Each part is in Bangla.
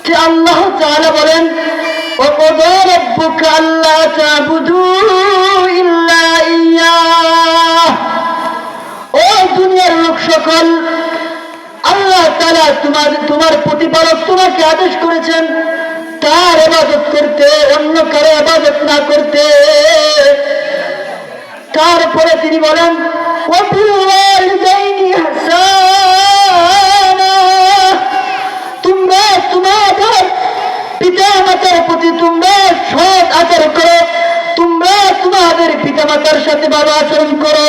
যে আল্লাহ তাআলা বলেন ওয়াকাদা রাব্বুকা আল্লা তা'বুদু ইল্লা ইয়্যাহ। ও দুনিয়ার লোক সকল, আল্লাহ তাআলা তোমার প্রতিপালক তোমাকে আদেশ করেছেন তার ইবাদত করতে, অন্য কারো ইবাদত না করতে। তারপরে তিনি বলেন ওয়া বিল ওয়ালিদাইনি ইহসানা, তোমরা তোমাদের পিতামাতার প্রতি তোমরা সৎ আচরণ করো, তোমরা তোমাদের পিতামাতার সাথে ভালো আচরণ করো।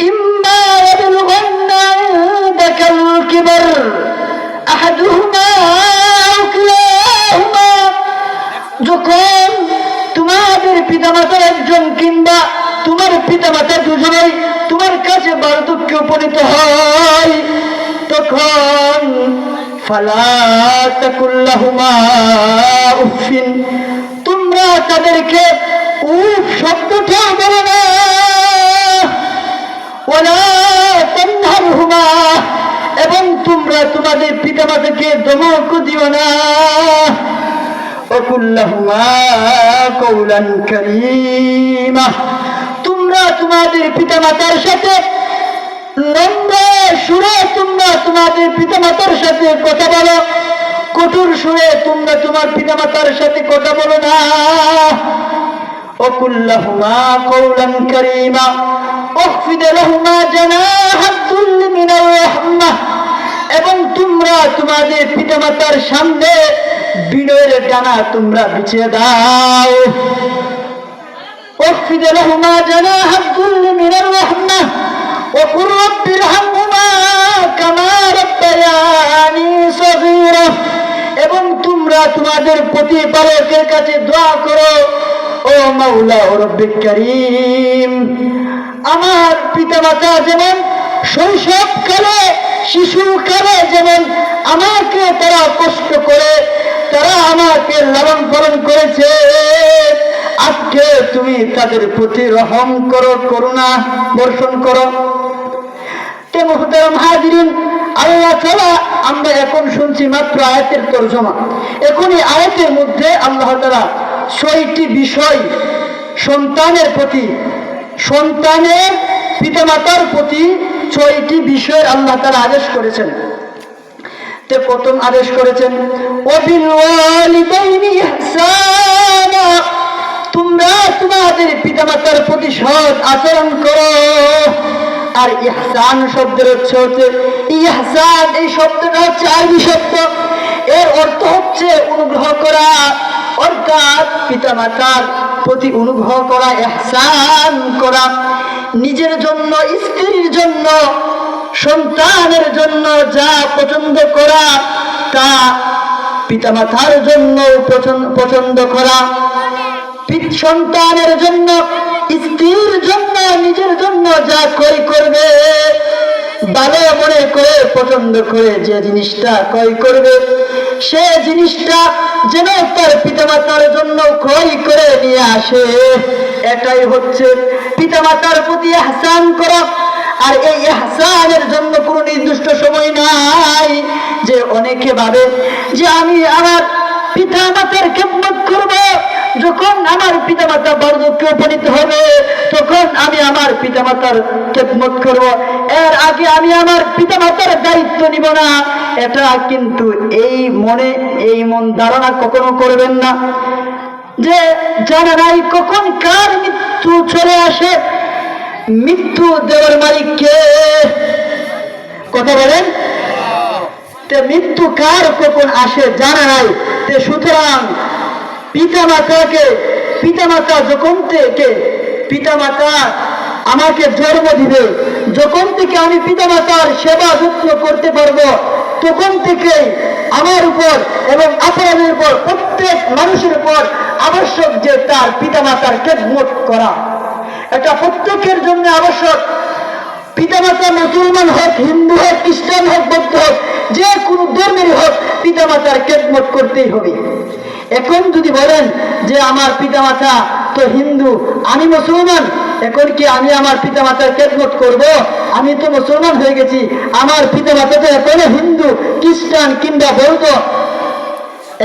ইম্মা ইয়াবলুগান্না ইনদাকাল কিবার আহাদুহুমা আও কিলাহুমা, যখন তোমাদের পিতামাতার একজন কিংবা তোমার পিতামাতা দুজনেই তোমার কাছে বার্ধক্যে উপনীত হয়, তখন ফালা তাকুল লাহুমা উফিন, তোমরা তাদেরকে উফ শব্দটাও বলো না। ওয়ালা তানহারহুমা, এবং তোমরা তোমাদের পিতামাতাকে ধমক দিও না। ওয়াকুল লাহুমা কওলান কারীমা, তোমরা তোমাদের পিতামাতার সাথে নম্র সুরে তোমরা তোমাদের পিতামাতার সাথে কথা বলো, কঠোর সুরে তোমরা তোমার পিতামাতার সাথে কথা বলো না। ওয়াকুল লাহুমা কওলান কারীমা ওয়াখফিদ লাহুমা জানাহাদ যুল্লি মিনার রাহমাহ, এবং তোমরা তোমাদের পিতামাতার সামনে বিনয়ের ডানা তোমরা বিছিয়ে দাও। ওয়াখফিদ লাহুমা জানাহাদ যুল্লি মিনার রাহমাহ ওয়াকুর রাব্বিরহামহুমা কামা রাব্বায়ানি সগীরা, এবং তোমরা তোমাদের প্রতিপালকের কাছে দোয়া করো ও মাওলা ও রব্বিক কারীম, আমার পিতামাতা যেমন শৈশবকালে শিশুকালে যেমন আমাকে তারা কষ্ট করে তারা আমাকে লালন পালন করেছে, আজকে তুমি তাদের প্রতি রহম করো, করুণা বর্ষণ করো। তে মুহতারাম হাজিরিন, আল্লাহ তাআলা, আমরা এখন শুনছি মাত্র আয়াতের তরজমা। এখন এই আয়াতের মধ্যে আল্লাহ তাআলা ৬টি বিষয় সন্তানের প্রতি, সন্তানের পিতামাতার প্রতি ৬টি বিষয়ের আল্লাহ তাআলা আদেশ করেছেন। তে প্রথম আদেশ করেছেন ওয়াবিল ওয়ালিদাইনি ইহসানা, তোমরা তোমাদের পিতামাতার প্রতি সৎ আচরণ করো। আর ইহসান শব্দের হচ্ছে ইহসান, এই শব্দটা হচ্ছে আরবি শব্দ, এর অর্থ হচ্ছে অনুগ্রহ করা, অর্থাৎ পিতামাতার প্রতি অনুগ্রহ করা, ইহসান করা। নিজের জন্য, স্ত্রীর জন্য, সন্তানের জন্য যা পছন্দ করা তা পিতামাতার জন্য পছন্দ করা, সন্তানের জন্য, স্ত্রীর জন্য, নিজের জন্য যা ক্রয় করবে ভালো মনে করে পছন্দ করে যে জিনিসটা ক্রয় করবে সে জিনিসটা যেন তার পিতামাতার জন্য ক্রয় করে নিয়ে আসে, এটাই হচ্ছে পিতামাতার প্রতি ইহসান করা। আর এই ইহসানের জন্য কোনো নির্দিষ্ট সময় নাই, যে অনেকে ভাবে যে আমি আমার পিতামাতার খেদমত করব, যখন আমার পিতামাতা বার্ধক্যে উপনীত হবে তখন আমি আমার পিতামাতার খেদমত করব, এর আগে আমি আমার পিতামাতার দায়িত্ব নিব না। এটা কিন্তু এই মন ধারণা কখনো করবেন না, যে জানা নাই কখন কার মৃত্যু চলে আসে। মৃত্যু দেওয়ার মালিক কে? কথা বলেন। মৃত্যু কার কখন আসে জানা নাই। সুতরাং পিতামাতা যখন থেকে পিতামাতা আমাকে জন্ম দিবে, যখন থেকে আমি পিতামাতার সেবা যত্ন করতে পারবো, তখন থেকে আমার উপর এবং আপনাদের উপর, প্রত্যেক মানুষের উপর আবশ্যক যে তার পিতামাতার খেদমত করা। এটা প্রত্যেকের জন্য আবশ্যক। পিতামাতা মুসলমান হোক, হিন্দু হোক, খ্রিস্টান হোক, বৌদ্ধ হোক, যে কোনো ধর্মের হোক, পিতামাতার খেদমত করতেই হবে। এখন যদি বলেন যে আমার পিতামাতা তো হিন্দু, আমি মুসলমান, এখন কি আমি আমার পিতামাতার খেদমত করব? আমি তো মুসলমান হয়ে গেছি, আমার পিতামাতা তো এখনো হিন্দু, খ্রিস্টান কিংবা বৌদ্ধ,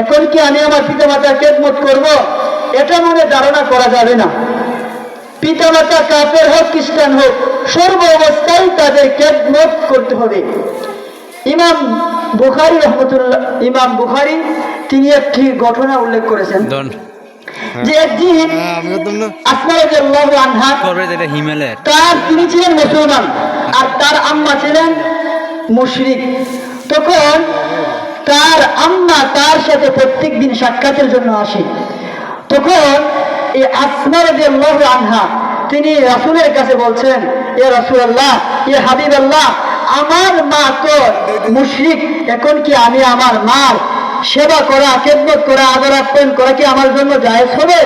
এখন কি আমি আমার পিতামাতার খেদমত করব? এটা মনে ধারণা করা যাবে না। পিতামাতা কাফের হোক খ্রিস্টান হোক, সর্ব অবস্থায় তাদের খেদমত করতে হবে। ইমাম বুখারী রহমতুল্লাহ, ইমাম বুখারী তিনি একটি ঘটনা উল্লেখ করেছেন যে একদিন আসমা রাদিয়াল্লাহু আনহা, তার তিনি ছিলেন মুসলমান আর তার আম্মা ছিলেন মুশরিক। তখন তার আম্মা তার সাথে প্রত্যেক দিন সাক্ষাতের জন্য আসে। তখন এই আসমা রাদিয়াল্লাহু আনহা তিনি রাসূলের কাছে বলছেন, এ রাসূলুল্লাহ, এ হাবিবাল্লাহ, আমার মা তো মুশরিক, এখন কি আমি আমার মার সেবা করা, খেদমত করা, আদর আপ্যায়ন করা কি আমার জন্য জায়েজ হবে?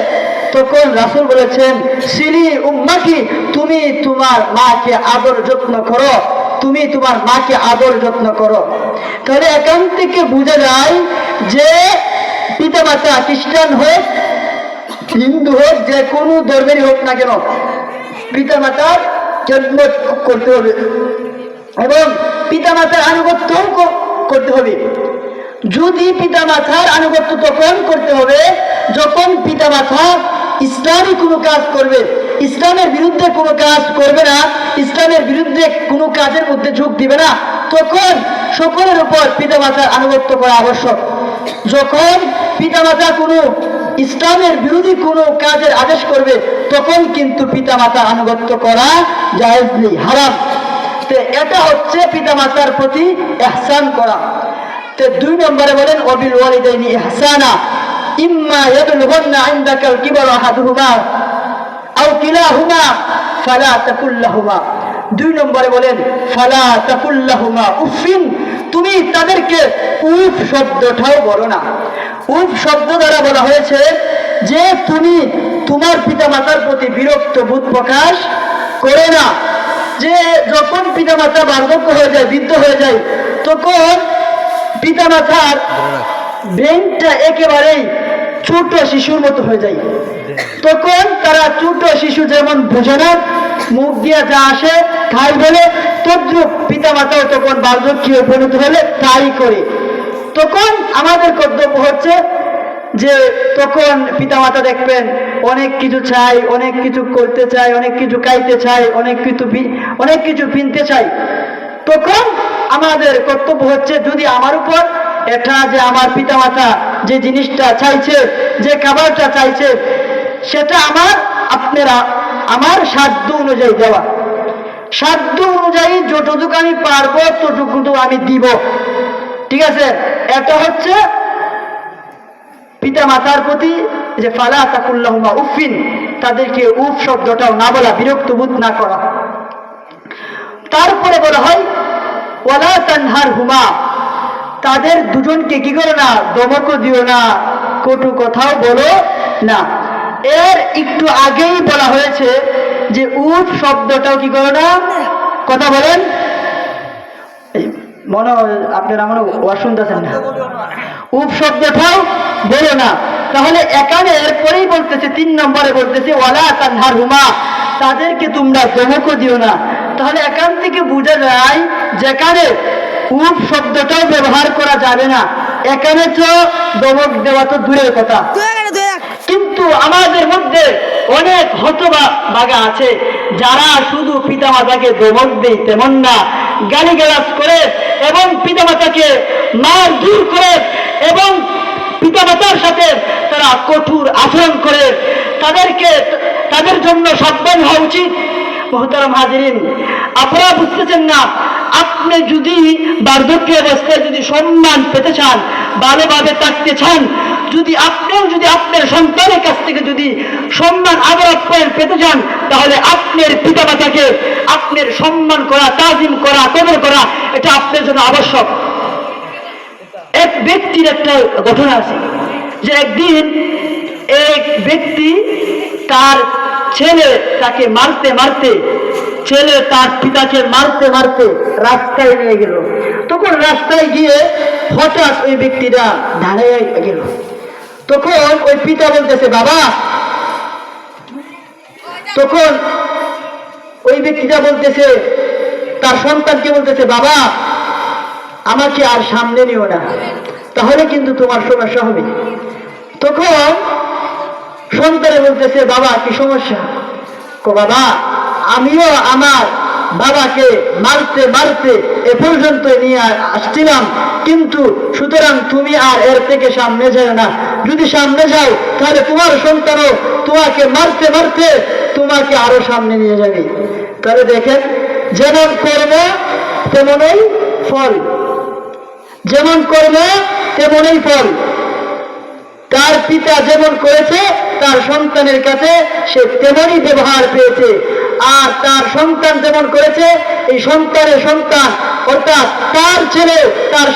তখন রাসূল বলেছেন, সিলি উম্মাকি, তুমি তোমার মাকে আদর যত্ন করো, তুমি তোমার মাকে আদর যত্ন করো। তাহলে এখান থেকে বোঝা যায় যে পিতামাতা খ্রিস্টান হোক, হিন্দু হোক, যে কোনো ধর্মেরই হোক না কেন, পিতামাতার খেদমত করতে হবে এবং পিতামাতার আনুগত্য করতে হবে। যদি পিতামাতার আনুগত্য তখন করতে হবে যখন পিতামাতা ইসলামী কোনো কাজ করবে, ইসলামের বিরুদ্ধে কোনো কাজ করবে না, ইসলামের বিরুদ্ধে কোনো কাজের মধ্যে যোগ দিবে না, তখন সকলের উপর পিতামাতার আনুগত্য করা আবশ্যক। যখন পিতামাতা কোনো ইসলামের বিরোধী কোনো কাজের আদেশ করবে, তখন কিন্তু পিতামাতার আনুগত্য করা জায়েজ নেই, হারাম। তো এটা হচ্ছে পিতামাতার প্রতি ইহসান করা। তো 2 নম্বরে বলেন, ওয়াবিল ওয়ালিদাইনি ইহসানা ইম্মা ইয়াবলুগান্না ইনদাকাল কিবারা আহাদুহুমা আও কিলাহুমা ফালা তাকুল লাহুমা। 2 নম্বরে বলেন, ফালা তাকুল লাহুমা উফিন, তুমি তাদেরকে উফ শব্দটাও বলো না। উফ শব্দ দ্বারা বলা হয়েছে যে তুমি তোমার পিতামাতার প্রতি বিরক্ত বোধ প্রকাশ করে না। যে যখন পিতামাতা বার্ধক্য হয়ে যায়, বৃদ্ধ হয়ে যায়, তখন পিতামাতার ব্রেনটা একেবারেই ছোট শিশুর মতো হয়ে যায়। তখন তারা ছোট শিশু যেমন বোঝে না, মুখ দিয়ে যা আসে খাই বলে, তদ্রুপ পিতামাতাও তখন বার্ধক্যে পরিণত হলে তাই করে। তখন আমাদের কর্তব্য হচ্ছে যে তখন পিতামাতা দেখবেন অনেক কিছু চাই, অনেক কিছু করতে চাই, অনেক কিছু খাইতে চাই, অনেক কিছু কিনতে চাই। তখন আমাদের কর্তব্য হচ্ছে, যদি আমার উপর এটা যে আমার পিতামাতা যে জিনিসটা চাইছে, যে খাবারটা চাইছে, সেটা আপনারা আমার সাধ্য অনুযায়ী দেওয়া, সাধ্য অনুযায়ী যতটুকু আমি পারবো ততটুকু আমি দিব। ঠিক আছে? এটা হচ্ছে পিতামাতার প্রতি যে ফালা তাকুল লাহুমা উফিন, তাদেরকে উফ শব্দটাও না বলা, বিরক্ত বোধ না করা। তারপরে বলা হয় ওয়ালা তানহারহুমা, তাদের দুজনকে কি করো না, ধমকও দিও না, কটু কথাও বলো না। এর একটু আগেই বলা হয়েছে যে উফ শব্দটাও কি করো না, কথা বলেন, মনে আপনারা মনে শুনতেছেন না, উফ শব্দটাও বলো না। তাহলে এখানে এরপরেই বলতেছে, 3 নম্বরে বলতেছে ওয়ালা তানহারহুমা, তাদেরকে তোমরা ধমকও দিও না। তাহলে এখান থেকে বোঝা যায় যেখানে উফ শব্দটাও ব্যবহার করা যাবে না, এখানে তো ধমক দেওয়া তো দূরের কথা। কিন্তু আমাদের মধ্যে অনেক হতভাগা আছে যারা শুধু পিতামাতাকে ধমক দেয় তেমন না, গালিগালাজ করে এবং পিতামাতাকে মারধর করে এবং পিতামাতার সাথে তারা কঠোর আচরণ করে। তাদের জন্য সাবধান হওয়া উচিত। মুহতারাম হাজিরিন, আপনারা বুঝতেছেন না, আপনি যদি বার্ধক্য অবস্থায় যদি সম্মান পেতে চান, ভালোভাবে থাকতে চান, যদি আপনিও যদি আপনার সন্তানের কাছ থেকে যদি সম্মান আদর আপ্যায়ন পেতে চান, তাহলে আপনার পিতামাতাকে আপনার সম্মান করা, তাজিম করা, কদর করা, এটা আপনার জন্য আবশ্যক। এক ব্যক্তির একটা ঘটনা আছে যে একদিন এক ব্যক্তি তার ছেলে তাকে মারতে মারতে, ছেলে তার পিতাকে মারতে মারতে রাস্তায় নিয়ে গেল। তখন রাস্তায় গিয়ে হঠাৎ ওই ব্যক্তিটা দাঁড়িয়ে গেল। তখন ওই পিতা বলতেছে বাবা, তখন ওই ব্যক্তিটা বলতেছে, তার সন্তানকে বলতেছে, বাবা আমাকে আর সামনে নিও না, তাহলে কিন্তু তোমার সমস্যা হবে। তখন সন্তানে বলতেছে, বাবা কি সমস্যা? বাবা আমিও আমার বাবাকে মারতে মারতে এ পর্যন্ত নিয়ে আসছিলাম, কিন্তু সুতরাং তুমি আর এর থেকে সামনে যাও না, যদি সামনে যাও তাহলে তোমার সন্তানও তোমাকে মারতে মারতে তোমাকে আরো সামনে নিয়ে যাবে। তাহলে দেখেন, যেমন কর্ম তেমনই ফল, যেমন কর্ম তেমনই ফল। তার পিতা যেমন করেছে তার সন্তানের কাছে সে তেমনই ব্যবহার পেয়েছে, আর তার সন্তান যেমন করেছে এই সন্তানের সন্তান অর্থাৎ তার ছেলে তার